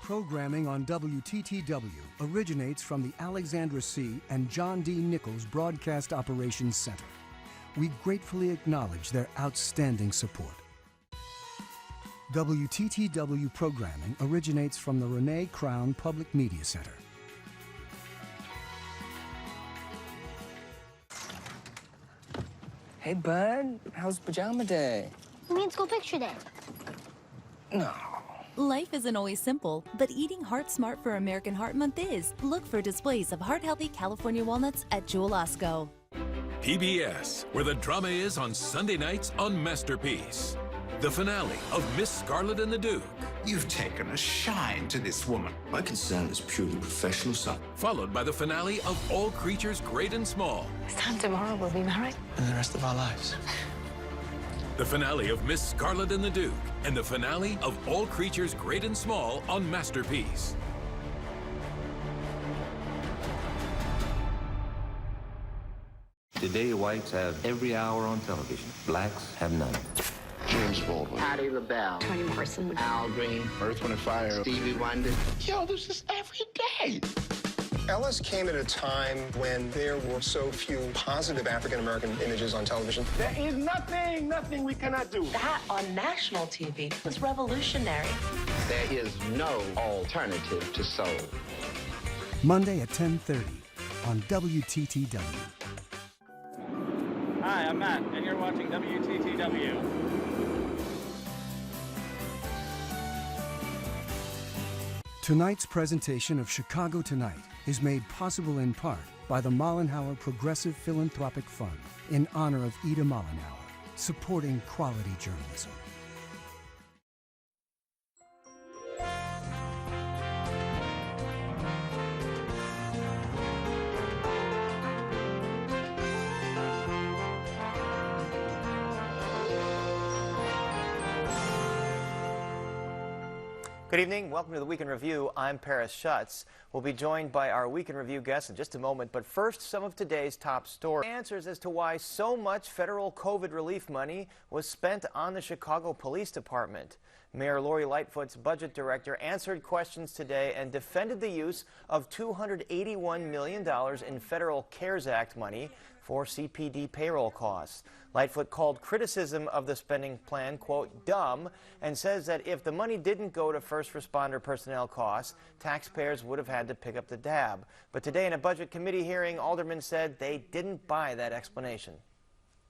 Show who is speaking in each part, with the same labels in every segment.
Speaker 1: Programming on WTTW originates from the Alexandra C. and John D. Nichols Broadcast Operations Center. We gratefully acknowledge their outstanding support. WTTW programming originates from the Renee Crown Public Media Center.
Speaker 2: Hey, bud. How's pajama day?
Speaker 3: You mean school picture day?
Speaker 2: No.
Speaker 4: Life isn't always simple, but eating Heart Smart for American Heart Month is. Look for displays of heart-healthy California walnuts at Jewel Osco.
Speaker 5: PBS, where the drama is on Sunday nights on Masterpiece. The finale of Miss Scarlet and the Duke.
Speaker 6: You've taken a shine to this woman.
Speaker 7: My concern is purely professional, son.
Speaker 5: Followed by the finale of All Creatures Great and Small.
Speaker 8: This time tomorrow we'll be married.
Speaker 7: And the rest of our lives.
Speaker 5: The finale of Miss Scarlet and the Duke. And the finale of All Creatures Great and Small on Masterpiece.
Speaker 7: Today, whites have every hour on television. Blacks have none.
Speaker 9: James Baldwin,
Speaker 10: Patti LaBelle,
Speaker 8: Toni Morrison,
Speaker 10: Al Green,
Speaker 9: Earth, Wind & Fire,
Speaker 10: Stevie Wonder.
Speaker 9: Yo, this is every day.
Speaker 11: Ellis came at a time when there were so few positive African-American images on television.
Speaker 12: There is nothing we cannot do.
Speaker 8: That on national TV was revolutionary.
Speaker 10: There is no alternative to soul.
Speaker 1: Monday at 10:30 on WTTW.
Speaker 13: Hi, I'm Matt, and you're watching WTTW.
Speaker 1: Tonight's presentation of Chicago Tonight is made possible in part by the Mollenhauer Progressive Philanthropic Fund in honor of Ida Mollenhauer, supporting quality journalism.
Speaker 14: Good evening. Welcome to the Week in Review. I'm Paris Schutz. We'll be joined by our Week in Review guests in just a moment, but first, some of today's top stories. Answers as to why so much federal COVID relief money was spent on the Chicago Police Department. Mayor Lori Lightfoot's budget director answered questions today and defended the use of $281 million in federal CARES Act money for CPD payroll costs. Lightfoot called criticism of the spending plan, quote, dumb, and says that if the money didn't go to first responder personnel costs, taxpayers would have had to pick up the tab. But today in a budget committee hearing, aldermen said they didn't buy that explanation.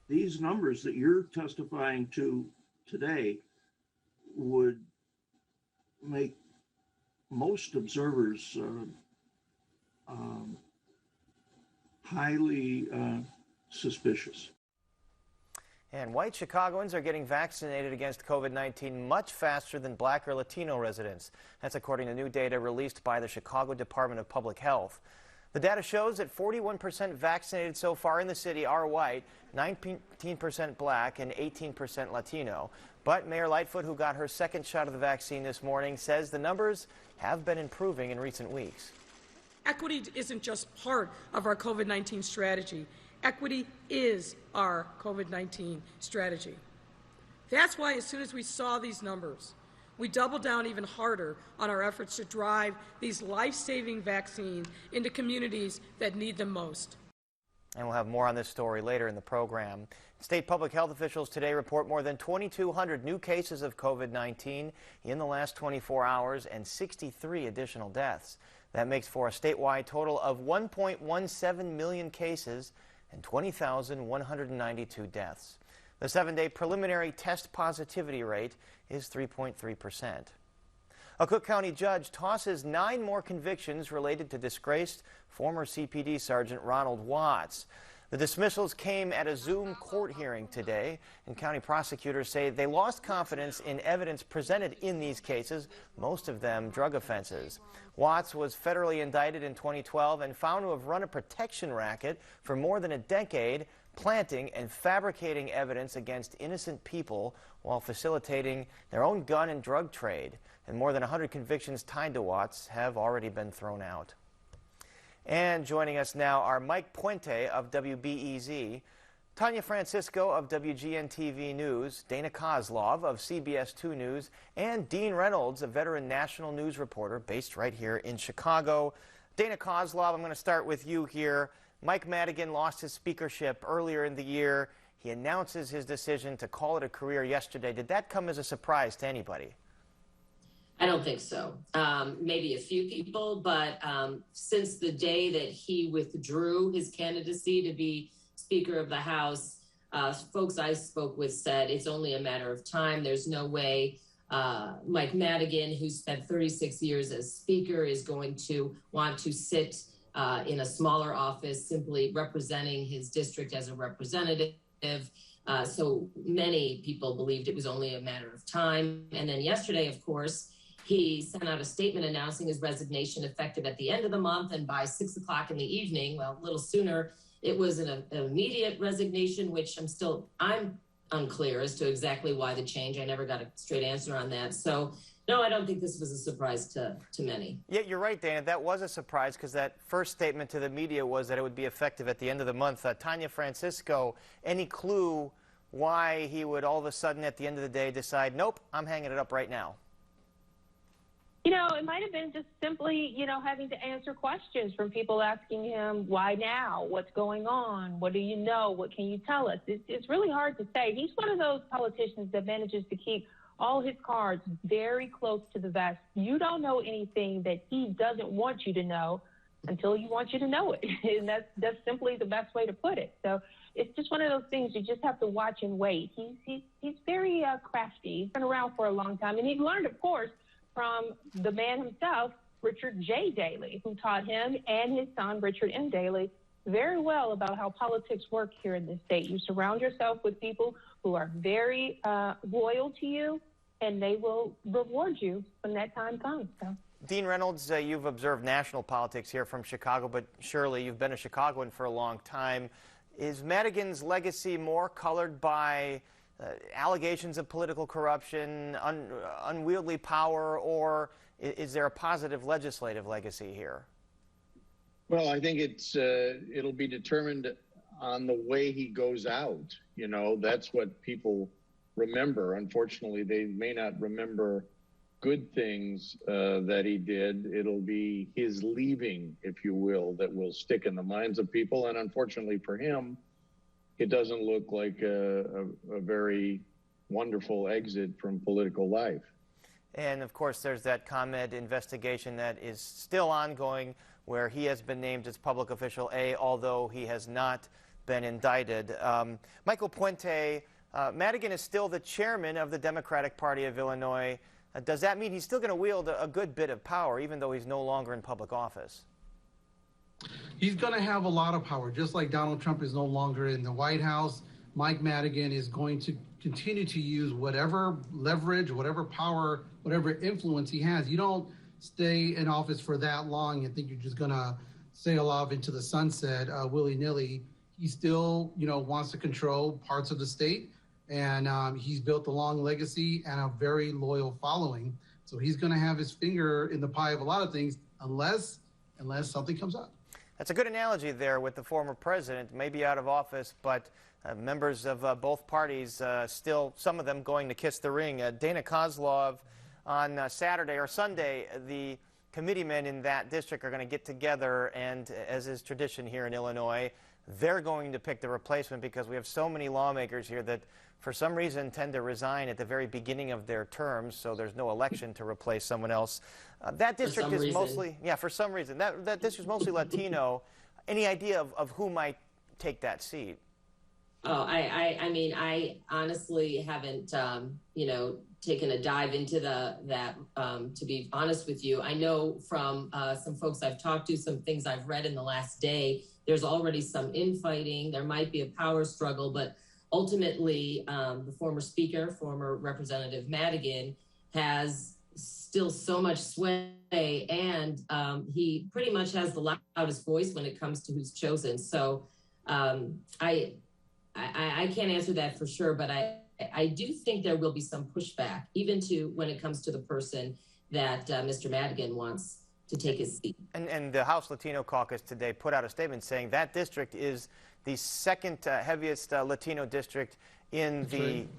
Speaker 15: These numbers that you're testifying to today would make most observers highly suspicious.
Speaker 14: And white Chicagoans are getting vaccinated against COVID-19 much faster than black or Latino residents. That's according to new data released by the Chicago Department of Public Health. The data shows that 41% vaccinated so far in the city are white, 19% black, and 18% Latino. But Mayor Lightfoot, who got her second shot of the vaccine this morning, says the numbers have been improving in recent weeks.
Speaker 16: Equity isn't just part of our COVID-19 strategy. Equity is our COVID-19 strategy. That's why as soon as we saw these numbers, we doubled down even harder on our efforts to drive these life-saving vaccines into communities that need them most.
Speaker 14: And we'll have more on this story later in the program. State public health officials today report more than 2,200 new cases of COVID-19 in the last 24 hours and 63 additional deaths. That makes for a statewide total of 1.17 million cases and 20,192 deaths. The 7-day preliminary test positivity rate is 3.3%. A Cook County judge tosses 9 more convictions related to disgraced former CPD Sergeant Ronald Watts. The dismissals came at a Zoom court hearing today, and county prosecutors say they lost confidence in evidence presented in these cases, most of them drug offenses. Watts was federally indicted in 2012 and found to have run a protection racket for more than a decade, planting and fabricating evidence against innocent people while facilitating their own gun and drug trade. And more than 100 convictions tied to Watts have already been thrown out. And joining us now are Mike Puente of WBEZ. Tonya Francisco of WGN-TV News, Dana Kozlov of CBS 2 News, and Dean Reynolds, a veteran national news reporter based right here in Chicago. Dana Kozlov, I'm going to start with you here. Mike Madigan lost his speakership earlier in the year. He announces his decision to call it a career yesterday. Did that come as a surprise to anybody?
Speaker 3: I don't think so. Maybe a few people, but since the day that he withdrew his candidacy to be Speaker of the House, folks I spoke with said it's only a matter of time. There's no way Mike Madigan, who spent 36 years as Speaker, is going to want to sit in a smaller office simply representing his district as a representative. So many people believed it was only a matter of time. And then yesterday, of course, he sent out a statement announcing his resignation effective at the end of the month. And by 6 o'clock in the evening, well, a little sooner, it was an immediate resignation, which I'm unclear as to exactly why the change. I never got a straight answer on that. So, no, I don't think this was a surprise to many.
Speaker 14: Yeah, you're right, Dana. That was a surprise because that first statement to the media was that it would be effective at the end of the month. Tonya Francisco, any clue why he would all of a sudden at the end of the day decide, nope, I'm hanging it up right now?
Speaker 17: You know, it might have been just simply, having to answer questions from people asking him, why now? What's going on? What do you know? What can you tell us? It's really hard to say. He's one of those politicians that manages to keep all his cards very close to the vest. You don't know anything that he doesn't want you to know until he wants you to know it. And that's simply the best way to put it. So it's just one of those things you just have to watch and wait. He's very crafty. He's been around for a long time. And he learned, of course, from the man himself, Richard J. Daley, who taught him and his son, Richard M. Daley, very well about how politics work here in this state. You surround yourself with people who are very loyal to you, and they will reward you when that time comes. So.
Speaker 14: Dean Reynolds, you've observed national politics here from Chicago, but surely you've been a Chicagoan for a long time. Is Madigan's legacy more colored by allegations of political corruption, unwieldy power, or is there a positive legislative legacy here?
Speaker 18: Well, I think it'll be determined on the way he goes out. That's what people remember. Unfortunately, they may not remember good things that he did. It'll be his leaving, if you will, that will stick in the minds of people. And unfortunately for him, it doesn't look like a very wonderful exit from political life.
Speaker 14: And of course, there's that ComEd investigation that is still ongoing, where he has been named as public official A, although he has not been indicted. Michael Puente, Madigan is still the chairman of the Democratic Party of Illinois. Does that mean he's still going to wield a good bit of power, even though he's no longer in public office?
Speaker 19: He's going to have a lot of power. Just like Donald Trump is no longer in the White House, Mike Madigan is going to continue to use whatever leverage, whatever power, whatever influence he has. You don't stay in office for that long and think you're just going to sail off into the sunset willy-nilly. He still, wants to control parts of the state, and he's built a long legacy and a very loyal following. So he's going to have his finger in the pie of a lot of things unless something comes up.
Speaker 14: That's a good analogy there with the former president, maybe out of office, but members of both parties still, some of them going to kiss the ring. Dana Kozlov, on Saturday or Sunday, the committeemen in that district are going to get together, and as is tradition here in Illinois, they're going to pick the replacement because we have so many lawmakers here that for some reason tend to resign at the very beginning of their terms, so there's no election to replace someone else. That district is mostly, for some reason, that district's mostly Latino. Any idea of who might take that seat?
Speaker 3: Oh, I mean, I honestly haven't, taken a dive into that, to be honest with you. I know from some folks I've talked to, some things I've read in the last day, there's already some infighting. There might be a power struggle, but ultimately, the former speaker, former Representative Madigan, has still so much sway, and he pretty much has the loudest voice when it comes to who's chosen. So I can't answer that for sure, but I do think there will be some pushback, even to when it comes to the person that Mr. Madigan wants to take his seat.
Speaker 14: And the House Latino Caucus today put out a statement saying that district is the second heaviest Latino district in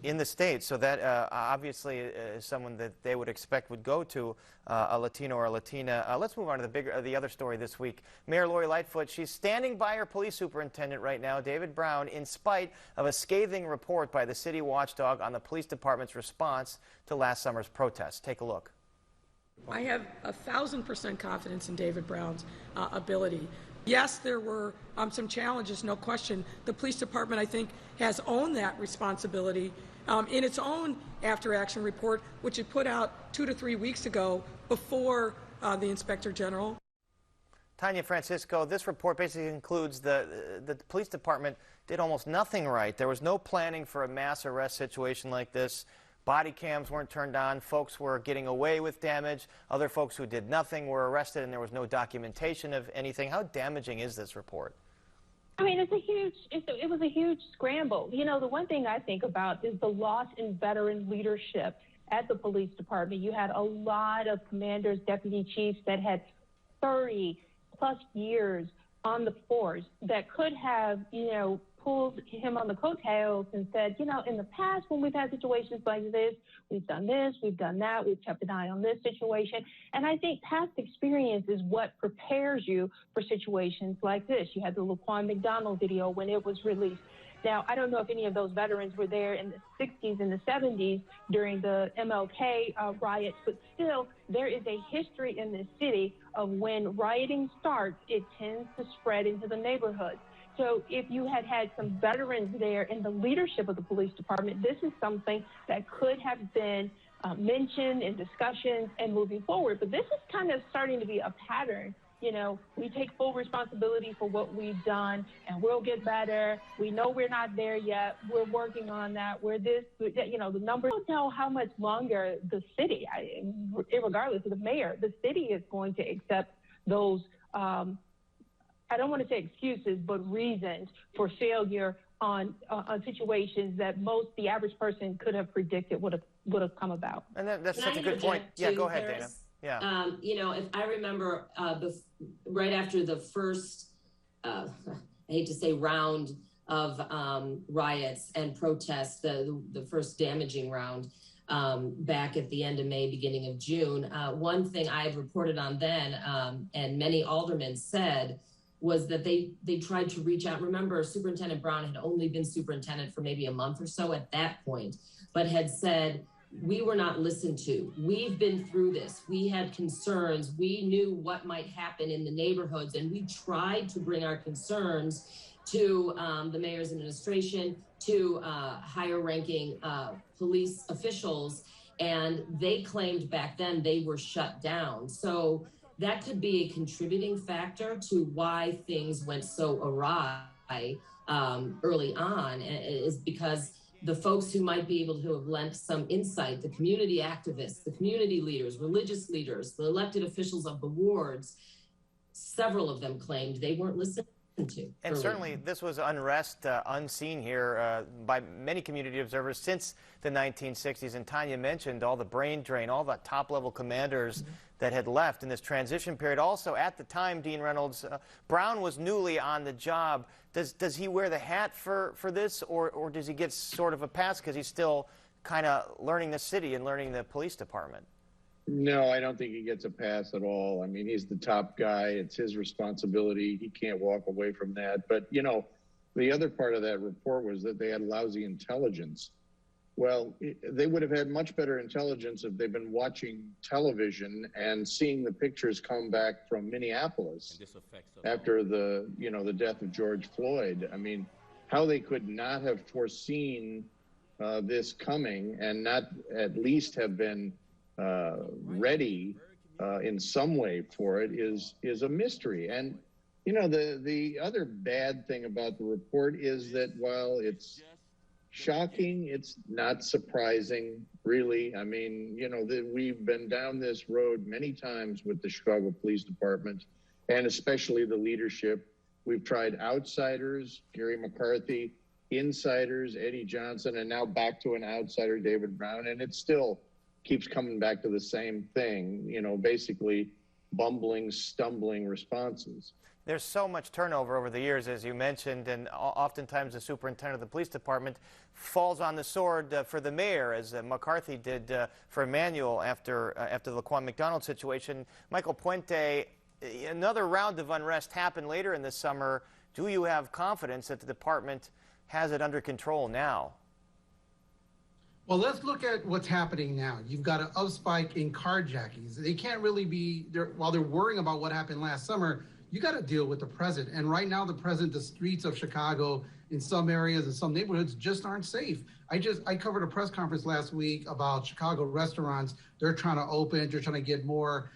Speaker 14: the state. So that obviously is someone that they would expect would go to a Latino or a Latina. Let's move on to the other story this week. Mayor Lori Lightfoot, she's standing by her police superintendent right now, David Brown, in spite of a scathing report by the city watchdog on the police department's response to last summer's protests. Take a look.
Speaker 16: I have 1,000% confidence in David Brown's ability. Yes, there were some challenges, no question. The police department, I think, has owned that responsibility in its own after-action report, which it put out 2 to 3 weeks ago before the Inspector General.
Speaker 14: Tonya, Francisco, this report basically concludes the police department did almost nothing right. There was no planning for a mass arrest situation like this. Body cams weren't turned on. Folks were getting away with damage. Other folks who did nothing were arrested, and there was no documentation of anything. How damaging is this report?
Speaker 17: I mean, it was a huge scramble. You know, the one thing I think about is the loss in veteran leadership at the police department. You had a lot of commanders, deputy chiefs that had 30-plus years on the force that could have, you know, pulled him on the coattails and said, you know, in the past when we've had situations like this, we've done this, we've done that, we've kept an eye on this situation. And I think past experience is what prepares you for situations like this. You had the Laquan McDonald video when it was released. Now, I don't know if any of those veterans were there in the 60s and the 70s during the MLK riots, but still, there is a history in this city of when rioting starts, it tends to spread into the neighborhoods. So if you had had some veterans there in the leadership of the police department, this is something that could have been mentioned in discussions and moving forward. But this is kind of starting to be a pattern. You know, we take full responsibility for what we've done, and we'll get better. We know we're not there yet. We're working on that. We're this, you know, the numbers. I don't know how much longer the city, regardless of the mayor, the city is going to accept those I don't want to say excuses, but reasons for failure on situations that the average person could have predicted would have come about.
Speaker 14: And that's such a good point. Yeah, go ahead,
Speaker 3: Paris?
Speaker 14: Dana. Yeah.
Speaker 3: You know, if I remember right after the first, I hate to say round of riots and protests, the first damaging round back at the end of May, beginning of June, one thing I had reported on then, and many aldermen said, was that they tried to reach out. Remember, Superintendent Brown had only been superintendent for maybe a month or so at that point, but had said, we were not listened to. We've been through this. We had concerns. We knew what might happen in the neighborhoods, and we tried to bring our concerns to the mayor's administration, to higher ranking police officials, and they claimed back then they were shut down. So that could be a contributing factor to why things went so awry early on, is because the folks who might be able to have lent some insight, the community activists, the community leaders, religious leaders, the elected officials of the wards, several of them claimed they weren't listened to.
Speaker 14: And certainly this was unrest unseen here by many community observers since the 1960s. And Tonya mentioned all the brain drain, all the top-level commanders that had left in this transition period. Also, at the time, Dean Reynolds, Brown was newly on the job. Does he wear the hat for this, or does he get sort of a pass because he's still kind of learning the city and learning the police department?
Speaker 18: No, I don't think he gets a pass at all. I mean, he's the top guy. It's his responsibility. He can't walk away from that. But, you know, the other part of that report was that they had lousy intelligence. Well, they would have had much better intelligence if they'd been watching television and seeing the pictures come back from Minneapolis after the, you know, the death of George Floyd. I mean, how they could not have foreseen this coming and not at least have been ready in some way for it is a mystery. And, you know, the other bad thing about the report is that while it's shocking, it's not surprising, really. I mean, you know, we've been down this road many times with the Chicago Police Department, and especially the leadership. We've tried outsiders, Gary McCarthy, insiders, Eddie Johnson, and now back to an outsider, David Brown, and it still keeps coming back to the same thing, you know, basically bumbling, stumbling responses.
Speaker 14: There's so much turnover over the years, as you mentioned, and oftentimes the superintendent of the police department falls on the sword for the mayor, as McCarthy did for Emanuel after the Laquan McDonald situation. Michael Puente, another round of unrest happened later in the summer. Do you have confidence that the department has it under control now?
Speaker 19: Well, let's look at what's happening now. You've got an upspike in carjackings. They can't really be, while they're worrying about what happened last summer, you got to deal with the present. And right now, the streets of Chicago in some areas and some neighborhoods just aren't safe. I covered a press conference last week about Chicago restaurants. They're trying to open, they're trying to get more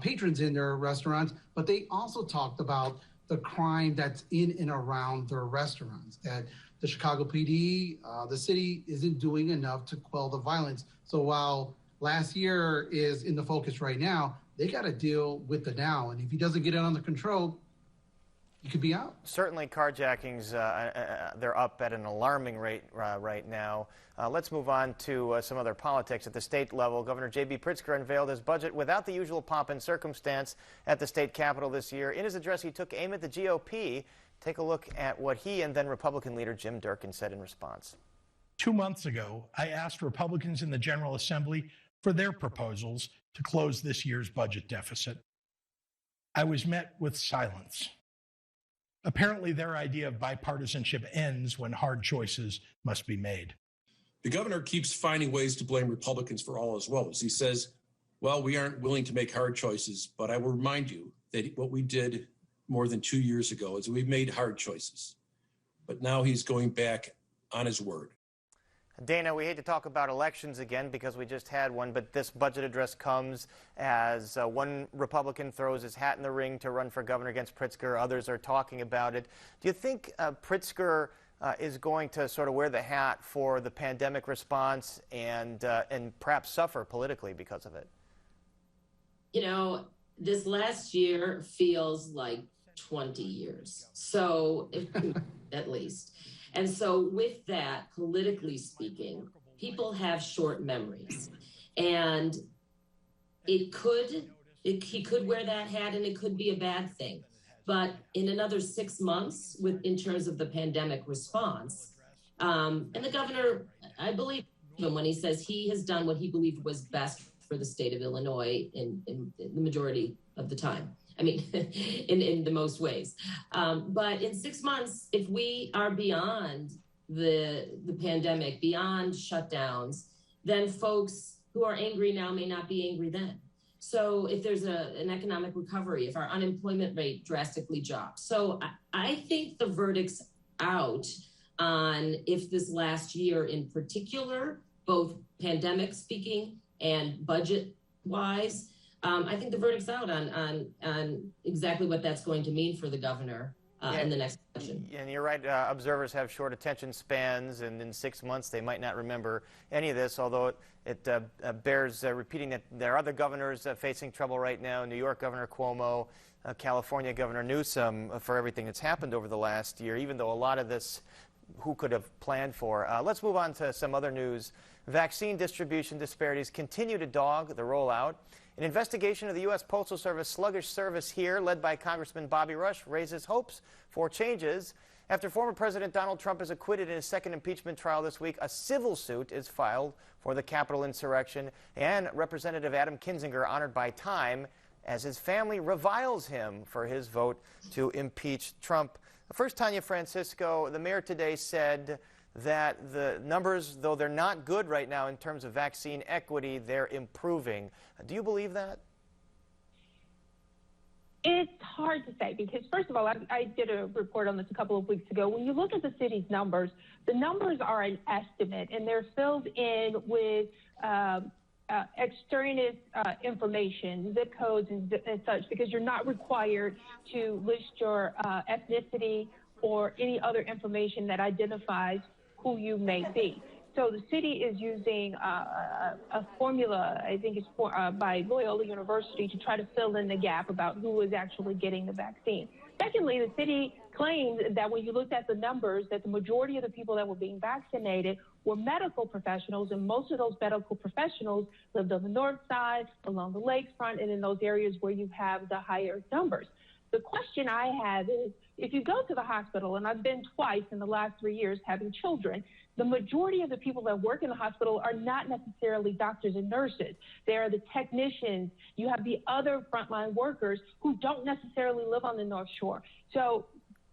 Speaker 19: patrons in their restaurants, but they also talked about the crime that's in and around their restaurants, that the Chicago PD, the city isn't doing enough to quell the violence. So while last year is in the focus right now, they got to deal with the now. And if he doesn't get it under control, he could be out.
Speaker 14: Certainly carjackings, they're up at an alarming rate right now. Let's move on to some other politics. At the state level, Governor J.B. Pritzker unveiled his budget without the usual pomp and circumstance at the state capitol this year. In his address, he took aim at the GOP. Take a look at what he and then Republican leader Jim Durkin said in response.
Speaker 20: 2 months ago, I asked Republicans in the General Assembly for their proposals to close this year's budget deficit. I was met with silence. Apparently, their idea of bipartisanship ends when hard choices must be made.
Speaker 21: The governor keeps finding ways to blame Republicans for all his woes. He says, well, we aren't willing to make hard choices, but I will remind you that what we did more than 2 years ago is we made hard choices. But now he's going back on his word.
Speaker 14: Dana, we hate to talk about elections again because we just had one, but this budget address comes as one Republican throws his hat in the ring to run for governor against Pritzker. Others are talking about it. Do you think Pritzker is going to sort of wear the hat for the pandemic response and perhaps suffer politically because of it?
Speaker 3: You know, this last year feels like 20 years, so at least. And so with that, politically speaking, people have short memories, and he could wear that hat and it could be a bad thing. But in another 6 months, in terms of the pandemic response, and the governor, I believe him when he says he has done what he believed was best for the state of Illinois in the majority of the time. I mean, in the most ways. But in 6 months, if we are beyond the pandemic, beyond shutdowns, then folks who are angry now may not be angry then. So if there's an economic recovery, if our unemployment rate drastically drops. So I think the verdict's out on if this last year in particular, both pandemic speaking and budget-wise, I think the verdict's out on exactly what that's going to mean for the governor in the next election.
Speaker 14: And you're right, observers have short attention spans, and in 6 months they might not remember any of this, although it bears repeating that there are other governors facing trouble right now. New York Governor Cuomo, California Governor Newsom, for everything that's happened over the last year, even though a lot of this who could have planned for. Let's move on to some other news. Vaccine distribution disparities continue to dog the rollout. An investigation of the U.S. Postal Service sluggish service here, led by Congressman Bobby Rush, raises hopes for changes. After former President Donald Trump is acquitted in his second impeachment trial this week, a civil suit is filed for the Capitol insurrection, and Representative Adam Kinzinger honored by Time as his family reviles him for his vote to impeach Trump. First, Tonya Francisco, the mayor today said that the numbers, though they're not good right now in terms of vaccine equity, they're improving. Do you believe that?
Speaker 17: It's hard to say because, first of all, I did a report on this a couple of weeks ago. When you look at the city's numbers, the numbers are an estimate, and they're filled in with extraneous information, zip codes and such, because you're not required to list your ethnicity or any other information that identifies who you may be. So the city is using a formula, I think it's by Loyola University, to try to fill in the gap about who is actually getting the vaccine. Secondly, the city claims that when you looked at the numbers, that the majority of the people that were being vaccinated were medical professionals, and most of those medical professionals lived on the north side, along the lakefront, and in those areas where you have the higher numbers. The question I have is, if you go to the hospital, and I've been twice in the last 3 years having children, the majority of the people that work in the hospital are not necessarily doctors and nurses. They are the technicians. You have the other frontline workers who don't necessarily live on the North Shore. So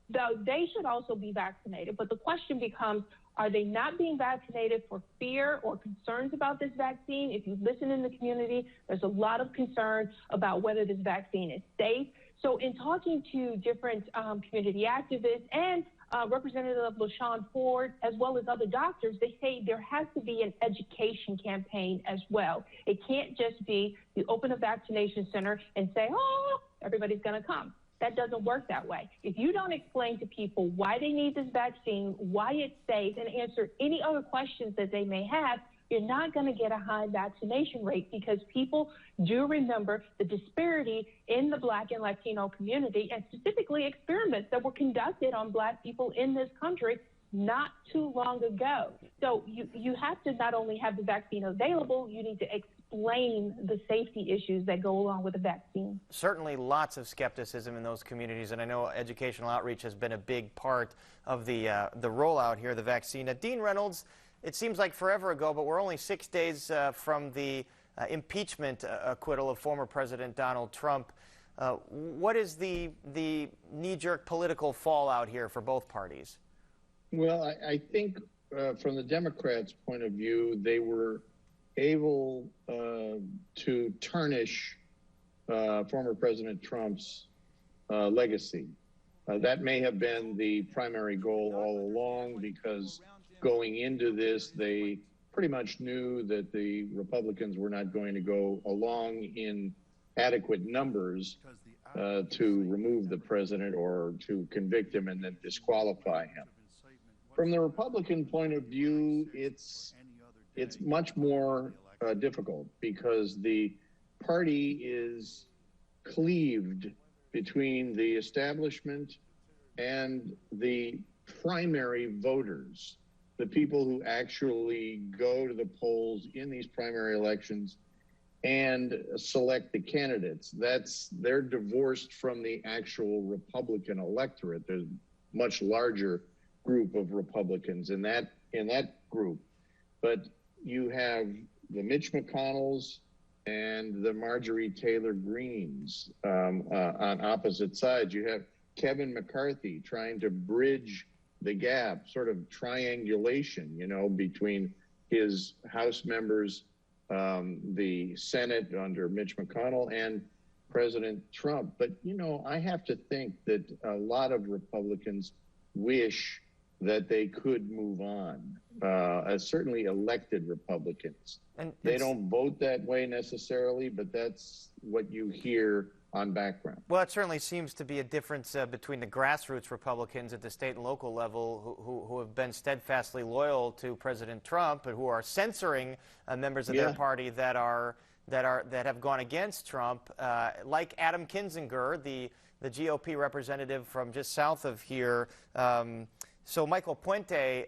Speaker 17: they should also be vaccinated. But the question becomes, are they not being vaccinated for fear or concerns about this vaccine? If you listen in the community, there's a lot of concern about whether this vaccine is safe. So in talking to different community activists and Representative LaShawn Ford, as well as other doctors, they say there has to be an education campaign as well. It can't just be you open a vaccination center and say, oh, everybody's going to come. That doesn't work that way. If you don't explain to people why they need this vaccine, why it's safe, and answer any other questions that they may have, you're not going to get a high vaccination rate, because people do remember the disparity in the Black and Latino community, and specifically experiments that were conducted on Black people in this country not too long ago. So you have to not only have the vaccine available, you need to explain the safety issues that go along with the vaccine.
Speaker 14: Certainly lots of skepticism in those communities, and I know educational outreach has been a big part of the rollout here of the vaccine. Dean Reynolds, it seems like forever ago, but we're only 6 days from the impeachment acquittal of former President Donald Trump. What is the knee-jerk political fallout here for both parties?
Speaker 18: Well, I think from the Democrats' point of view, they were able to tarnish former President Trump's legacy. That may have been the primary goal all along, because going into this, they pretty much knew that the Republicans were not going to go along in adequate numbers to remove the president or to convict him and then disqualify him. From the Republican point of view, it's much more difficult, because the party is cleaved between the establishment and the primary voters, the people who actually go to the polls in these primary elections and select the candidates. They're divorced from the actual Republican electorate. There's a much larger group of Republicans in that group. But you have the Mitch McConnells and the Marjorie Taylor Greens on opposite sides. You have Kevin McCarthy trying to bridge the gap, sort of triangulation, between his House members, the Senate under Mitch McConnell, and President Trump. But, I have to think that a lot of Republicans wish that they could move on, certainly elected Republicans. And they don't vote that way necessarily, but that's what you hear on background.
Speaker 14: Well, it certainly seems to be a difference between the grassroots Republicans at the state and local level who have been steadfastly loyal to President Trump, but who are censoring members of their party that have gone against Trump, like Adam Kinzinger, the GOP representative from just south of here. So Michael Puente,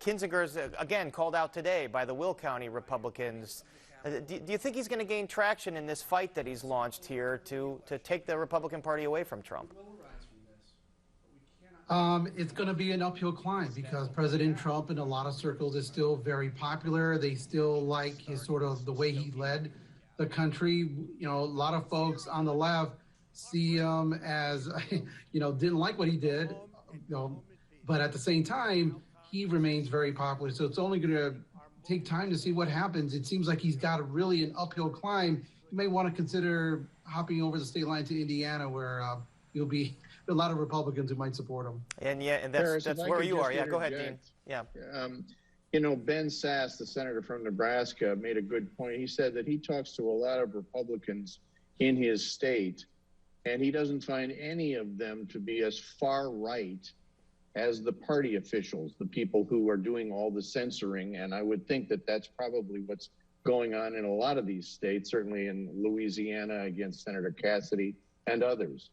Speaker 14: Kinzinger's again called out today by the Will County Republicans. Do you think he's going to gain traction in this fight that he's launched here to take the Republican Party away from Trump?
Speaker 19: It's going to be an uphill climb, because President Trump in a lot of circles is still very popular. They still like his sort of the way he led the country. A lot of folks on the left see him as, didn't like what he did, but at the same time, he remains very popular. So it's only going to take time to see what happens. It seems like he's got really an uphill climb. You may want to consider hopping over the state line to Indiana, where you'll be a lot of Republicans who might support him.
Speaker 14: And that's where you are. Yeah, go ahead, Dean. Yeah.
Speaker 18: Ben Sass, the senator from Nebraska, made a good point. He said that he talks to a lot of Republicans in his state, and he doesn't find any of them to be as far right as the party officials, the people who are doing all the censoring. And I would think that that's probably what's going on in a lot of these states, certainly in Louisiana against Senator Cassidy and others.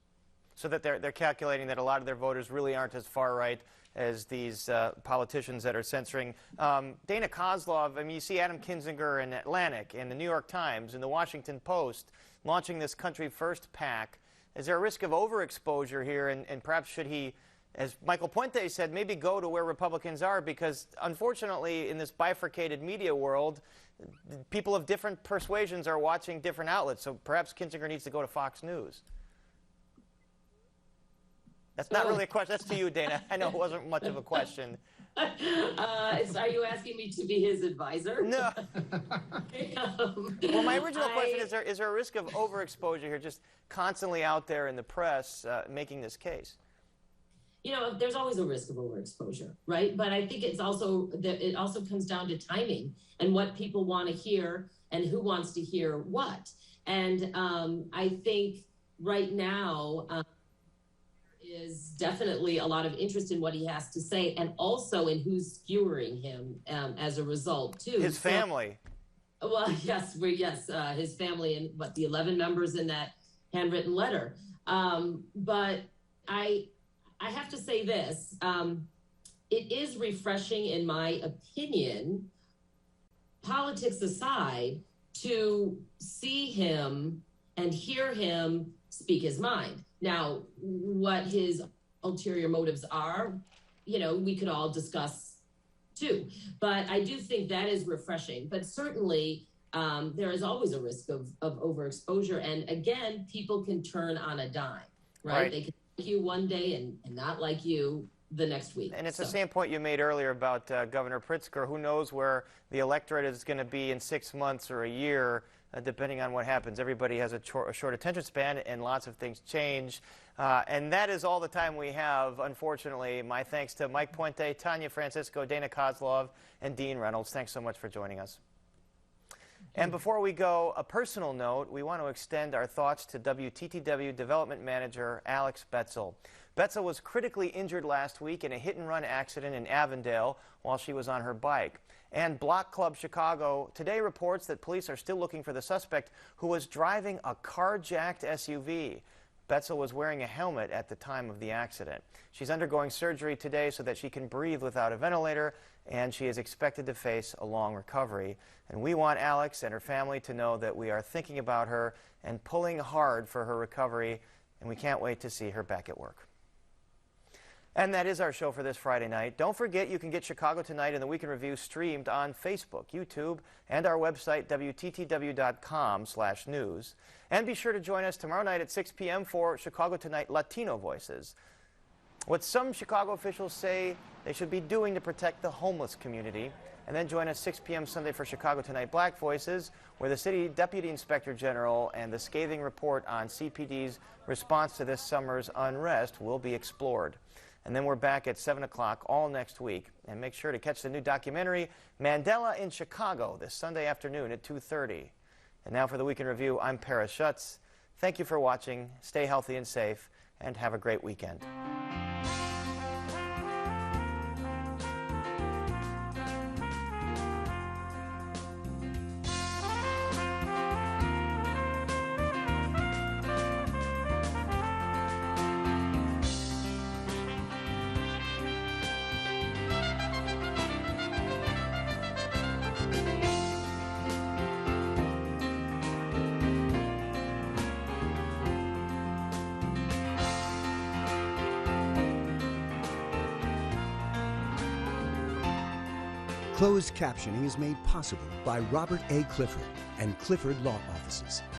Speaker 14: So that they're calculating that a lot of their voters really aren't as far right as these politicians that are censoring. Dana Kozlov, you see Adam Kinzinger in Atlantic, in the New York Times, in the Washington Post, launching this Country First PAC Is there a risk of overexposure here, and perhaps should he, as Michael Puente said, maybe go to where Republicans are? Because unfortunately, in this bifurcated media world, people of different persuasions are watching different outlets. So perhaps Kinzinger needs to go to Fox News. That's not really a question. That's to you, Dana. I know it wasn't much of a question.
Speaker 3: Are you asking me to be his advisor?
Speaker 14: No. Well, my original question is there a risk of overexposure here, just constantly out there in the press making this case?
Speaker 3: You know, there's always a risk of overexposure, right? But I think it also comes down to timing and what people want to hear and who wants to hear what. And I think right now, is definitely a lot of interest in what he has to say, and also in who's skewering him as a result too.
Speaker 14: His family.
Speaker 3: Well, yes, his family and the 11 members in that handwritten letter. But I have to say this: it is refreshing, in my opinion, politics aside, to see him and hear him speak his mind. Now, what his ulterior motives are, you know, we could all discuss too. But I do think that is refreshing. But certainly, there is always a risk of overexposure. And again, people can turn on a dime, right? They can like you one day and not like you the next week.
Speaker 14: And it's the same point you made earlier about Governor Pritzker. Who knows where the electorate is going to be in 6 months or a year, depending on what happens. Everybody has a short attention span, and lots of things change. And that is all the time we have, unfortunately. My thanks to Mike Puente, Tonya Francisco, Dana Kozlov, and Dean Reynolds. Thanks so much for joining us. And before we go, a personal note, we want to extend our thoughts to WTTW Development Manager Alex Betzel. Betzel was critically injured last week in a hit-and-run accident in Avondale while she was on her bike. And Block Club Chicago today reports that police are still looking for the suspect who was driving a carjacked SUV. Betzel was wearing a helmet at the time of the accident. She's undergoing surgery today so that she can breathe without a ventilator, and she is expected to face a long recovery. And we want Alex and her family to know that we are thinking about her and pulling hard for her recovery, and we can't wait to see her back at work. And that is our show for this Friday night. Don't forget, you can get Chicago Tonight and the Week in Review streamed on Facebook, YouTube, and our website, WTTW.com/news. And be sure to join us tomorrow night at 6 p.m. for Chicago Tonight Latino Voices. What some Chicago officials say they should be doing to protect the homeless community. And then join us 6 p.m. Sunday for Chicago Tonight Black Voices, where the City Deputy Inspector General and the scathing report on CPD's response to this summer's unrest will be explored. And then we're back at 7 o'clock all next week. And make sure to catch the new documentary, Mandela in Chicago, this Sunday afternoon at 2:30. And now for the Week in Review, I'm Paris Schutz. Thank you for watching. Stay healthy and safe, and have a great weekend.
Speaker 1: Closed captioning is made possible by Robert A. Clifford and Clifford Law Offices.